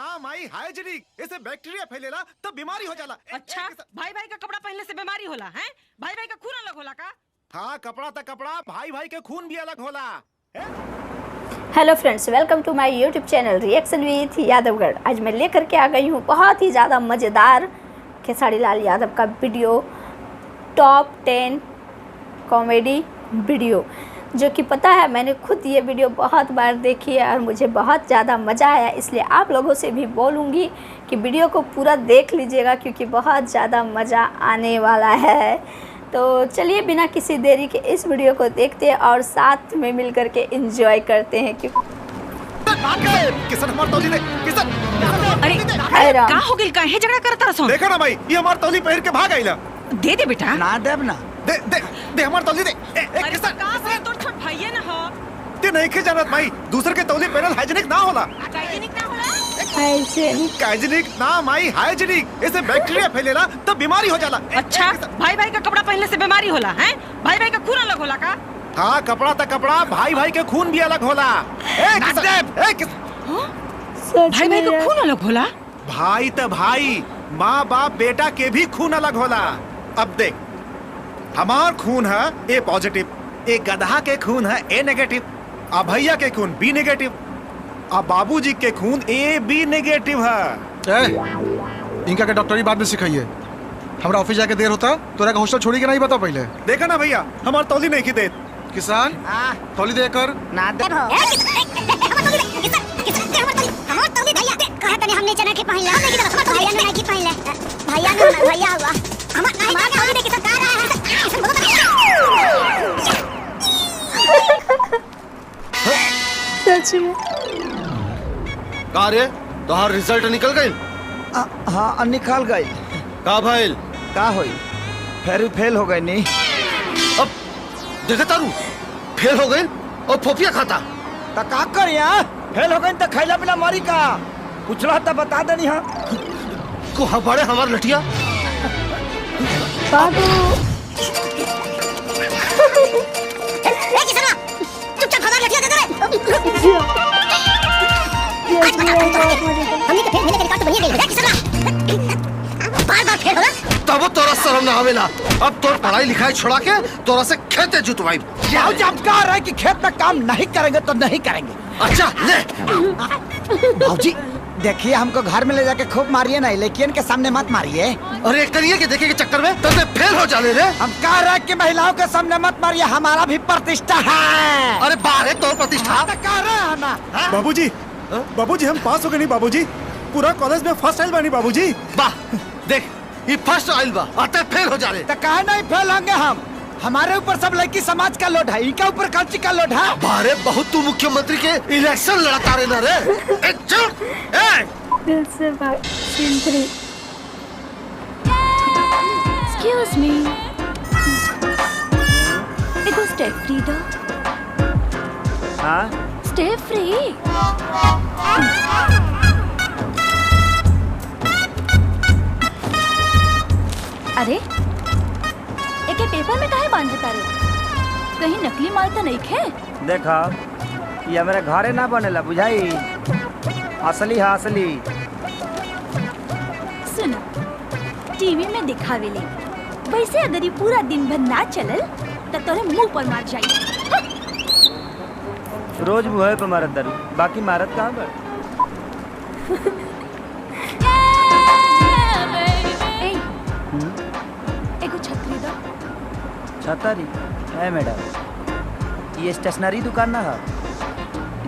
ना माई हाइजीनिक, इसे बैक्टीरिया फैलेला तब बीमारी हो जाला। अच्छा, भाई भाई का कपड़ा पहनने से बीमारी होला है? भाई भाई का खून अलग होला का? हाँ, कपड़ा तक कपड़ा, भाई भाई के खून भी अलग होला। Hello friends, welcome to my YouTube channel reaction with Yadavgarh. आज मैं लेकर के आ गई हूँ बहुत ही ज़्यादा मज़ेदार खेसारी लाल यादव का वीडियो, टॉप 10 कॉमेडी वीडियो, जो कि पता है मैंने खुद ये वीडियो बहुत बार देखी है और मुझे बहुत ज़्यादा मज़ा आया। इसलिए आप लोगों से भी बोलूँगी कि वीडियो को पूरा देख लीजिएगा, क्योंकि बहुत ज़्यादा मज़ा आने वाला है। तो चलिए बिना किसी देरी के इस वीडियो को देखते हैं और साथ में मिल करके एंजॉय करते हैं। अरे का हो गेल, काहे झगड़ा करत रहो? देखा ना भाई, ये हमार तौली पहन के भाग आइला। दे दे बेटा। ना देब ना। दे हमार तौली दे। अरे का से तोर छोट भाई है ना हो? ते नहीं के जानत भाई, दूसरे के तौली पहनल हाइजीनिक ना होला। हाइजीनिक ना होला? हाइजीनिक ना माई हाइजीनिक, इसे बैक्टीरिया फैलेला तब बीमारी हो जाला। अच्छा, भाई भाई का कपड़ा पहनने से बीमारी होला है? भाई भाई का खून अलग होला का? हाँ, कपड़ा तक कपड़ा, भाई भाई के खून भी अलग होला। भाई भाई का खून अलग होला? भाई त भाई, माँ बाप बेटा के भी खून अलग होला। अब देख, हमार खून है ए पॉजिटिव, एक गधा के खून है ए नेगेटिव, आ भैया के खून बी नेगेटिव, आ बाबूजी के खून ए बी नेगेटिव है। इनका के डॉक्टरी बाद में सिखाइए। हमरा ऑफिस जाके देर होता, तोरा का हॉस्टल छोड़ी के नहीं बता पहले। देखा ना भैया, हमार तौली नहीं की देत। किसान तौली दे कर ना देब। हमने चना के पहन ले, भैया ने नहीं की पहन ले, भैया ने भैया हुआ हमारा तौली दे के सब गा रहा है। सच में का रे, तोहार रिजल्ट निकल गई? हाँ, निकाल गई। का भइल? का होई? फिर फेल हो गई नी। अब देखा तारू फेल हो गई और फोफिया खाता। तो का कर यहाँ फेल हो गई तो खैला पिला मारी का पूछला तो बता देनी। हाँ को हमारे हमार लठिया बाबू चुपचाप हमारा लठिया दे दे। हमने तो फेल होने के रिकॉर्ड तो बनिए गई है किसना बार-बार फेल होला। तब तोरा शर्म ना आवेला। अब तोर पढ़ाई लिखाई छोड़ा के तोरा से खेते जुतवाई। जाओ जब कह रहा है कि खेत में काम नहीं करेंगे तो नहीं करेंगे। अच्छा ले भाजी देखिए, हमको घर में ले जाके खूब मारिए ना, लेकिन के सामने मत मारिए। अरे करिए के देखे के चक्कर में तब फेल हो जाने रे। हम कह रहे हैं कि महिलाओं के सामने मत मारिए, हमारा भी प्रतिष्ठा है। अरे बाहर तोर प्रतिष्ठा तो कह रहे हैं ना। बाबूजी हम पास हो गए नहीं बाबूजी, पूरा कॉलेज में फर्स्ट आइल बानी बाबूजी। वाह देख, ये फर्स्ट आइल बा, अतः फेल हो जाने। तो कहे नहीं फेल होंगे हम? हमारे ऊपर सब लड़की समाज का लोड है, इनका ऊपर कल्ची का लोड है। बारे बहुत तू मुख्यमंत्री के इलेक्शन लड़ता रहे ना रे। चुप Excuse me. It was step free though. हाँ? Step free. अरे एके पेपर में काहे बांध देता रे? कहीं नकली माल तो नहीं खे? देखा, ये मेरे घरे ना बनेला, बुझाई? असली है असली। सुनो, टीवी में दिखावे ले, वैसे अगर ये पूरा दिन भर ना चलल तो तोरे मुंह पर मार जाई। रोज मुँह पे मारत दारू, बाकी मारत कहाँ पर? एगो छतरी दो। छतरी? है मैडम, ये स्टेशनरी दुकान ना है,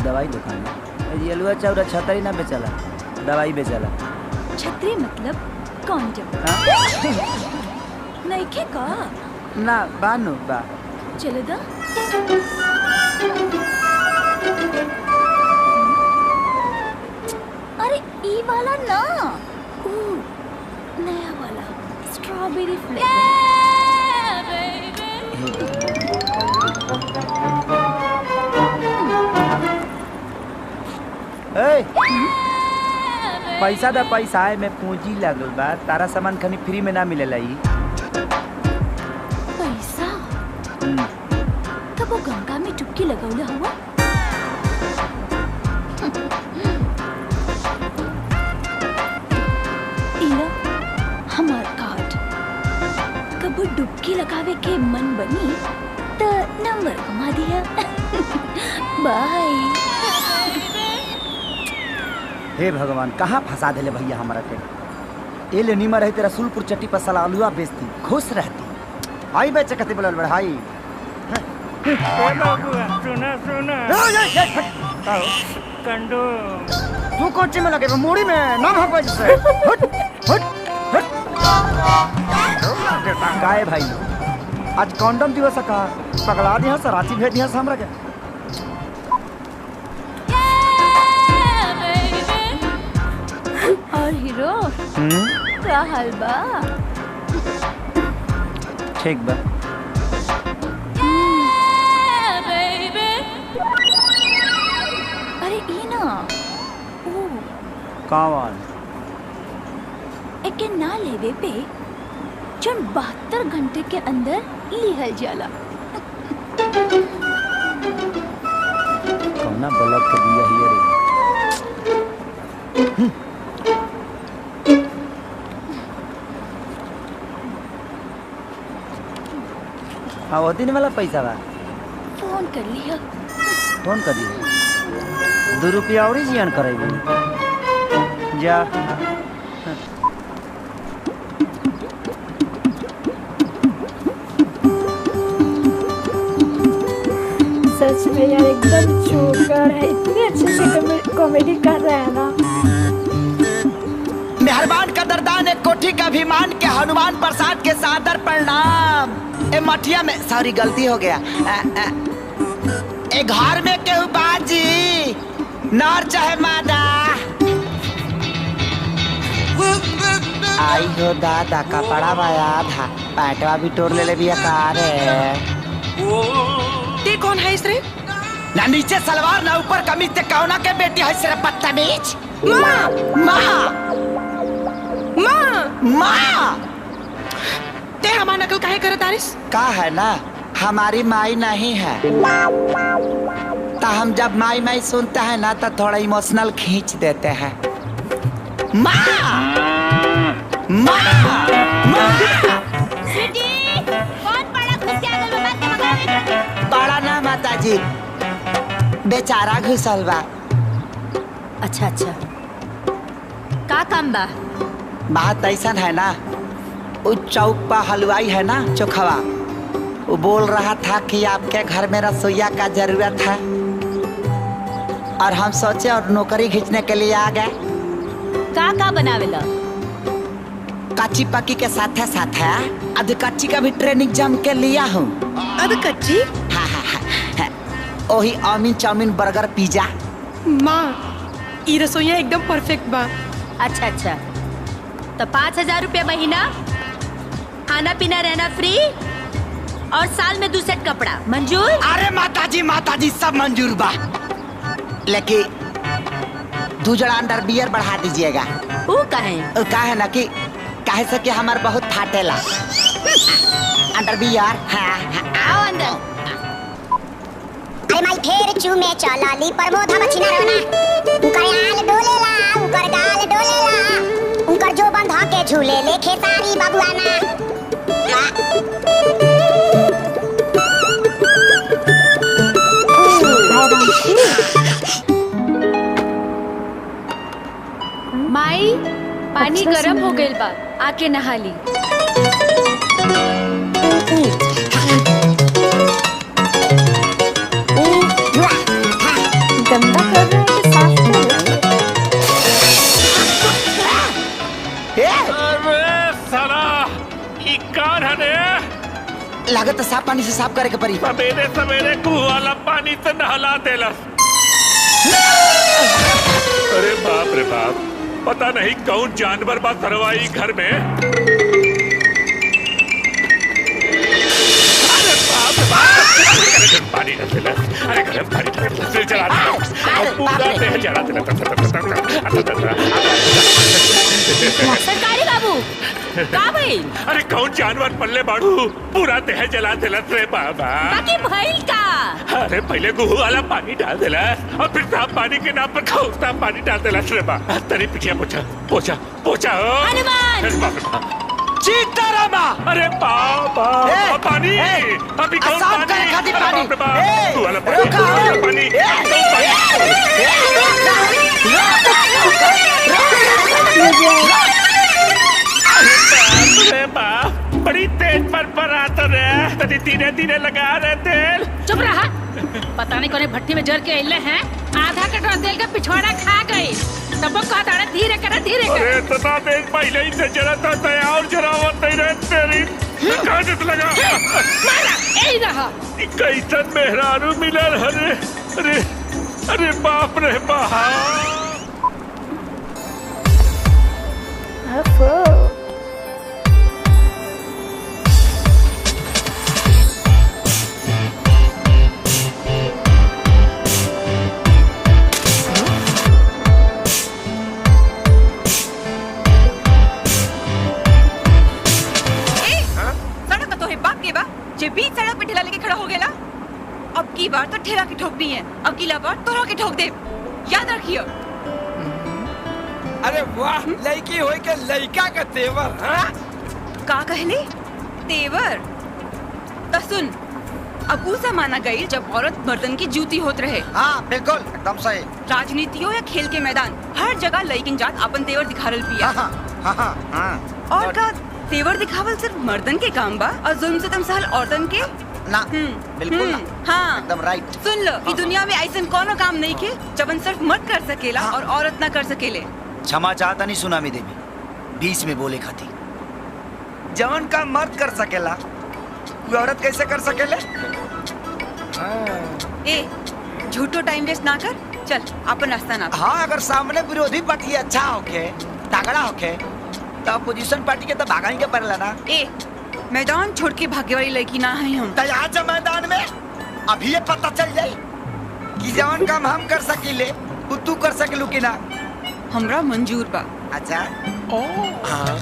दवाई दुकान है। ये अलुआ चाउरा छतरी ना बेचला, दवाई बेचला। छतरी मतलब कॉन्डम? नहीं खे का? ना बानू बा। चलो दा। अरे ई वाला ना, नया वाला स्ट्रॉबेरी फ्लेवर। पैसा दा पैसा है, मैं पूंजी लागल बा, तारा सामान खनी फ्री में ना मिलेला। ई पैसा तब वो गंगा में डुबकी लगौले हुआ। डुबकी लगावे के मन बनी तो नंबर घुमा दिया। बाय। हे भगवान, कहाँ फंसा दिले भैया हमारा के। ए ले नीमा रहते रसूलपुर चट्टी पर साला आलूआ बेचती, खुश रहती। आई बेचे कति बोलल बढ़ाई। सुना सुना कंडो तू कोची में लगे मूड़ी में ना भाग से। हट हट हट। काहे भाई, आज कंडोम दिवस का पगला दिया सराची भेज दिया हमरा के। और हीरो क्या हाल बा? ठीक बा। अरे ई ना ओ कौन एके ना लेवे पे जन 72 घंटे के अंदर लिहल जाला। कौना बलक के दिया हिया रे। हाँ वो दिन वाला पैसा बा। फोन कर लिया। फोन कर दिया। 2 रुपया और जियान करेगी जा। सच में यार एकदम जोकर है, इतने अच्छे से कॉमेडी कर रहा है ना। मेहरबान कदरदान एक कोठी का अभिमान के हनुमान प्रसाद के सादर प्रणाम। ए मठिया में सॉरी गलती हो गया। ए घर में केहू बाजी नर चाहे मादा। आई हो दादा कपड़ा बाया था पैटवा भी तोड़ ले भी कार है। ते कौन है इस रे? ना नीचे सलवार ना ऊपर कमीज ते कौना के बेटी है सिर्फ बदतमीज। माँ माँ माँ माँ ते हमारा नकल काहे करत आरिस? का है ना हमारी माई नहीं है तो हम जब माई माई सुनते हैं ना तो थोड़ा इमोशनल खींच देते हैं। माँ माँ माँ कौन बड़ा खुशिया गल में बात मंगावे? बड़ा ना माता जी बेचारा घुसल बा। अच्छा अच्छा का काम बा? बात ऐसा है ना उस चौक पर हलवाई है ना चोखवा, वो बोल रहा था कि आपके घर में रसोईया का जरूरत है और हम सोचे और नौकरी खींचने के लिए आ गए। का बनावेला? कच्ची पक्की के साथ है अध कच्ची का भी ट्रेनिंग जम के लिया हूँ। अद कच्ची? हाँ हाँ हाँ वही चाउमीन चाउमीन बर्गर पिज्जा। माँ ई रसोईया एकदम परफेक्ट बा। अच्छा अच्छा तो 5000 रुपया महीना, खाना पीना रहना फ्री और साल में 2 सेट कपड़ा मंजूर? अरे माता जी सब मंजूर बा, लेकिन 2 जोड़ा अंडर बियर बढ़ा दीजिएगा। वो कहे? है ना कि काहे से कि हमार बहुत फाटेला अंडर बियर। हाँ आओ अंदर। अरे माई फेर चूमे चलाली प्रमोद हम छिना रहना। उकर आल डोलेला उकर गाल डोलेला उकर जो बंधा के झूले ले खेसारी बबुआना। माई पानी गरम हो गइल बा, आके नहा ली। गंदा कर रहा है कि साफ कर रहा है? अरे साला ई कौन है रे? लागत साफ पानी से साफ करे के पड़ी। सवेरे सवेरे कुआं वाला पानी से नहला देला। अरे बाप रे बाप, पता नहीं कौन जानवर बा सरवाई घर में। अरे बाप रे बाप, पानी डाल देला। अरे गरम पानी डाल देला, सिर जला देला और पूरा देह जला देला। सरकारी बाबू का भाई? अरे कौन जानवर पल्ले बाड़ू, पूरा देह जला देला रे बाबा। बाकी भइल का? अरे पहले गुहू वाला पानी डाल देला और फिर साफ पानी के नाम पर खौफता पानी डाल देला रे बा। तेरी पिटिया पोछा पोछा पोछा। हनुमान चीखता रहा माँ। अरे बाबा पानी अभी कौन आसान पानी करे खातिर पानी। बाप रे बाप, तू वाला पानी, तू वाला पानी, अरे बाप, बड़ी तेज पर आता रे, तनी धीरे धीरे लगा रहे तेल। चुप रहा। पता नहीं कोने भट्टी में जर के अइले हैं, आधा कटोरा तेल का पिछवाड़ा खा गई। तब वो कहता है धीरे कर धीरे कर। अरे तना तेज पहले ही से जरा था तया और जरावत नहीं रहे तेरी। कहाँ से लगा? मारा, यही रहा। कैसन मेहरारू मिलल हरे, अरे अरे बाप रे बाप। बीच सड़क पे ठेला लेके खड़ा हो गया। अब की बार तो ठेला की ठोकनी है, अब की बार तोरा की ठोक दे, याद रखियो। अरे वाह, लड़की होई के लड़का का तेवर। हाँ? का कहले? तेवर? तो सुन, अब उसे माना गई जब औरत मर्दन की जूती होत रहे। हाँ बिल्कुल, एकदम सही। राजनीतियों या खेल के मैदान, हर जगह लड़किन जात अपन तेवर दिखारल पिया। और का तेवर दिखावल सिर्फ मर्दन के काम बा और जुल्म से तमसाल औरतन के ना। बिल्कुल ना। हाँ एकदम राइट। सुन लो, कि दुनिया में ऐसा कोनो काम नहीं के जबन सिर्फ मर्द कर सकेला और औरत ना कर सकेले। क्षमा चाहता नहीं सुनामी देवी, बीच में बोले खाती। जवन का मर्द कर सकेला वो औरत कैसे कर सकेले? ए झूठो टाइम वेस्ट ना कर, चल अपन रास्ता ना। हाँ, अगर सामने विरोधी पार्टी अच्छा होके, तगड़ा होके, तो अपोजिशन पार्टी के तो भागा ही के पड़ेला ना। ए मैदान छोड़ के भागे वाली लड़की ना है हम। तो आज मैदान में अभी ये पता चल जाए कि जवन काम हम कर सकीले वो तू कर सकेलू कि ना। हमरा मंजूर बा। अच्छा। हाँ।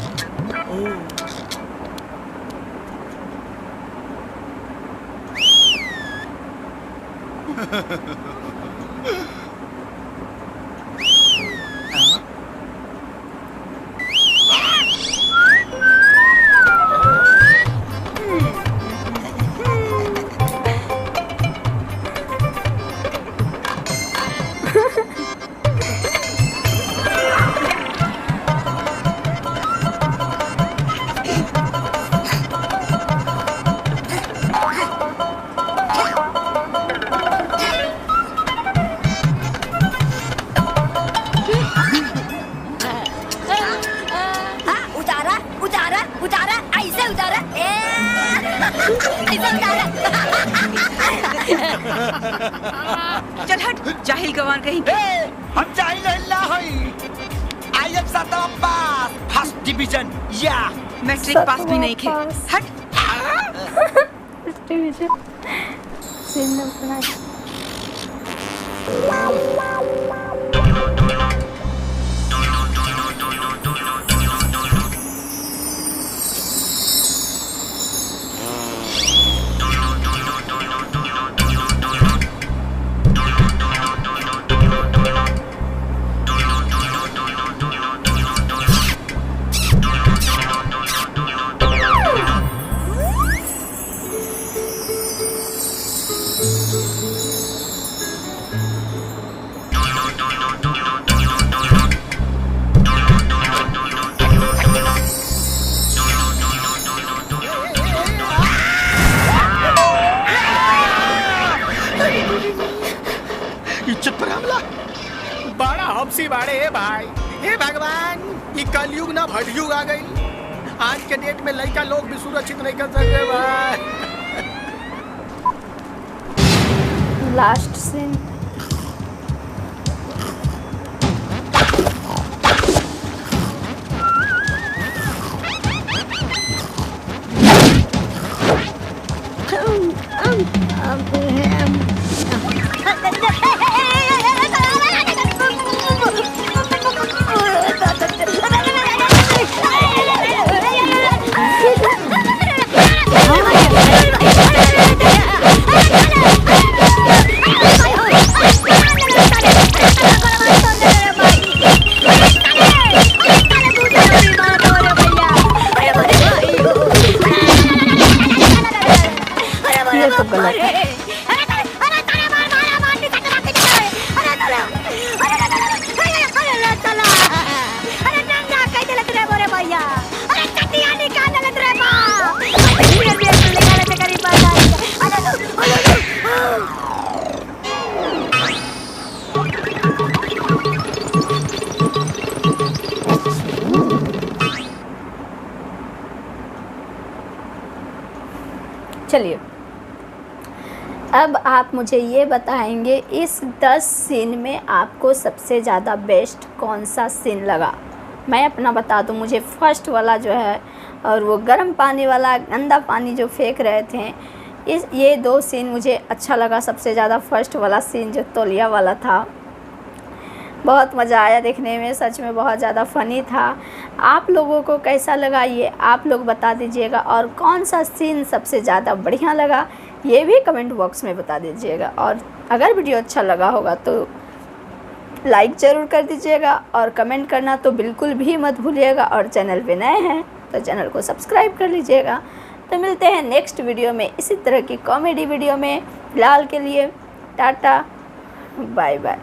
चल हट, जाहिल गवार कहीं। हम जाहिल नहीं हई। आई एम सातवां पास, फर्स्ट डिवीजन। या मैट्रिक पास भी नहीं खे। हट। डिवीजन बड़ा हफ्सी बाड़े है भाई। हे भगवान, ये कलयुग ना भटयुग आ गई। आज के डेट में लड़का लोग भी सुरक्षित नहीं कर सकते भाई। Last scene. चलिए अब आप मुझे ये बताएंगे इस 10 सीन में आपको सबसे ज़्यादा बेस्ट कौन सा सीन लगा। मैं अपना बता दूं, मुझे फर्स्ट वाला जो है और वो गर्म पानी वाला गंदा पानी जो फेंक रहे थे, ये 2 सीन मुझे अच्छा लगा सबसे ज़्यादा। फर्स्ट वाला सीन जो तौलिया वाला था, बहुत मज़ा आया देखने में, सच में बहुत ज़्यादा फ़नी था। आप लोगों को कैसा लगा ये आप लोग बता दीजिएगा, और कौन सा सीन सबसे ज़्यादा बढ़िया लगा ये भी कमेंट बॉक्स में बता दीजिएगा। और अगर वीडियो अच्छा लगा होगा तो लाइक ज़रूर कर दीजिएगा, और कमेंट करना तो बिल्कुल भी मत भूलिएगा। और चैनल पे नए हैं तो चैनल को सब्सक्राइब कर लीजिएगा। तो मिलते हैं नेक्स्ट वीडियो में इसी तरह की कॉमेडी वीडियो में। फिलहाल के लिए टाटा, बाय बाय।